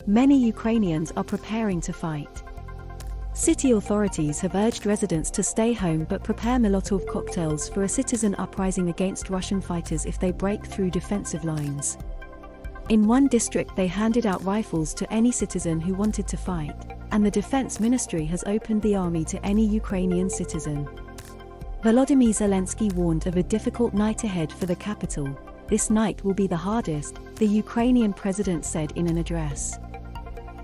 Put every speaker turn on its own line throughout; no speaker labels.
Many Ukrainians are preparing to fight. City authorities have urged residents to stay home but prepare Molotov cocktails for a citizen uprising against Russian fighters if they break through defensive lines. In one district they handed out rifles to any citizen who wanted to fight, and the Defense Ministry has opened the army to any Ukrainian citizen. Volodymyr Zelensky warned of a difficult night ahead for the capital. "This night will be the hardest," the Ukrainian president said in an address.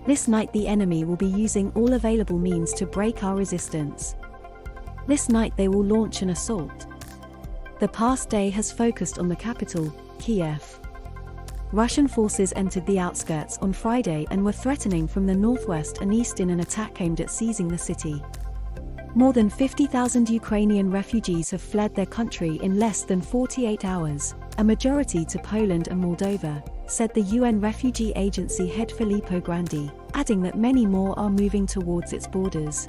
"This night the enemy will be using all available means to break our resistance. This night they will launch an assault." The past day has focused on the capital, Kiev. Russian forces entered the outskirts on Friday and were threatening from the northwest and east in an attack aimed at seizing the city. More than 50,000 Ukrainian refugees have fled their country in less than 48 hours, a majority to Poland and Moldova, said the UN Refugee Agency head Filippo Grandi, adding that many more are moving towards its borders.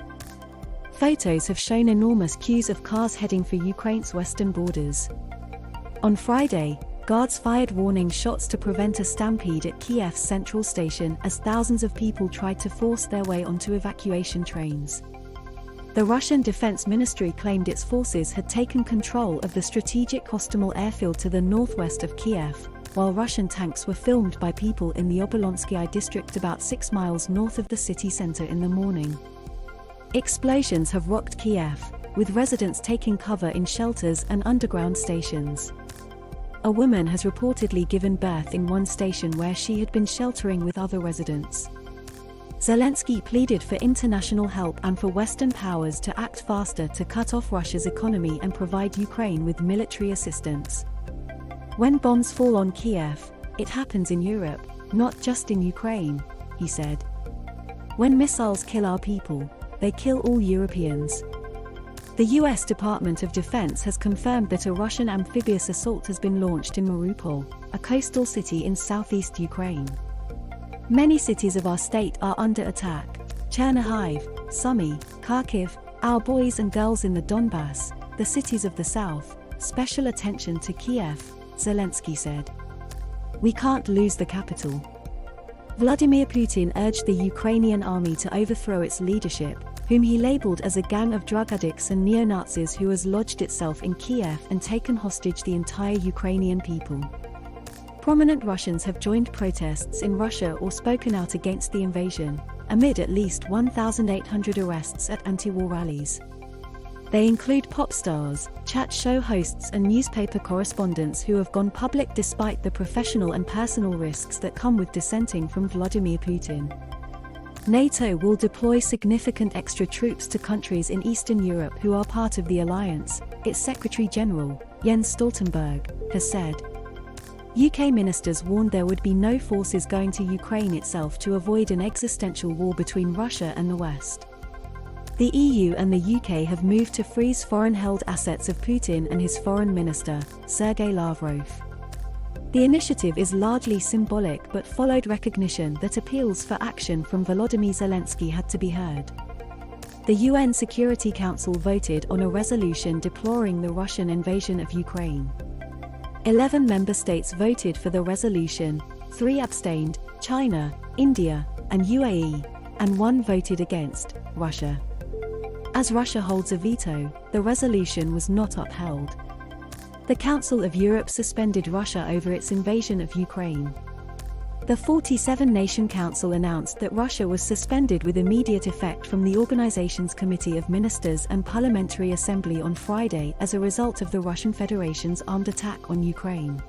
Photos have shown enormous queues of cars heading for Ukraine's western borders. On Friday, guards fired warning shots to prevent a stampede at Kiev's central station as thousands of people tried to force their way onto evacuation trains. The Russian Defense Ministry claimed its forces had taken control of the strategic Kostomel airfield to the northwest of Kiev, while Russian tanks were filmed by people in the Obolonsky district about 6 miles north of the city center in the morning. Explosions have rocked Kiev, with residents taking cover in shelters and underground stations. A woman has reportedly given birth in one station where she had been sheltering with other residents. Zelensky pleaded for international help and for Western powers to act faster to cut off Russia's economy and provide Ukraine with military assistance. "When bombs fall on Kiev, it happens in Europe, not just in Ukraine," he said. "When missiles kill our people, they kill all Europeans." The US Department of Defense has confirmed that a Russian amphibious assault has been launched in Mariupol, a coastal city in southeast Ukraine. "Many cities of our state are under attack: Chernihiv, Sumy, Kharkiv, our boys and girls in the Donbass, the cities of the south, special attention to Kiev," Zelensky said. "We can't lose the capital." Vladimir Putin urged the Ukrainian army to overthrow its leadership, whom he labeled as a gang of drug addicts and neo-Nazis who has lodged itself in Kiev and taken hostage the entire Ukrainian people. Prominent Russians have joined protests in Russia or spoken out against the invasion, amid at least 1,800 arrests at anti-war rallies. They include pop stars, chat show hosts and newspaper correspondents who have gone public despite the professional and personal risks that come with dissenting from Vladimir Putin. NATO will deploy significant extra troops to countries in Eastern Europe who are part of the alliance, its Secretary-General, Jens Stoltenberg, has said. UK ministers warned there would be no forces going to Ukraine itself to avoid an existential war between Russia and the West. The EU and the UK have moved to freeze foreign-held assets of Putin and his foreign minister, Sergei Lavrov. The initiative is largely symbolic but followed recognition that appeals for action from Volodymyr Zelensky had to be heard. The UN Security Council voted on a resolution deploring the Russian invasion of Ukraine. 11 member states voted for the resolution, 3 abstained, China, India, and UAE, and 1 voted against, Russia. As Russia holds a veto, the resolution was not upheld. The Council of Europe suspended Russia over its invasion of Ukraine. The 47-nation council announced that Russia was suspended with immediate effect from the organization's Committee of Ministers and Parliamentary Assembly on Friday as a result of the Russian Federation's armed attack on Ukraine.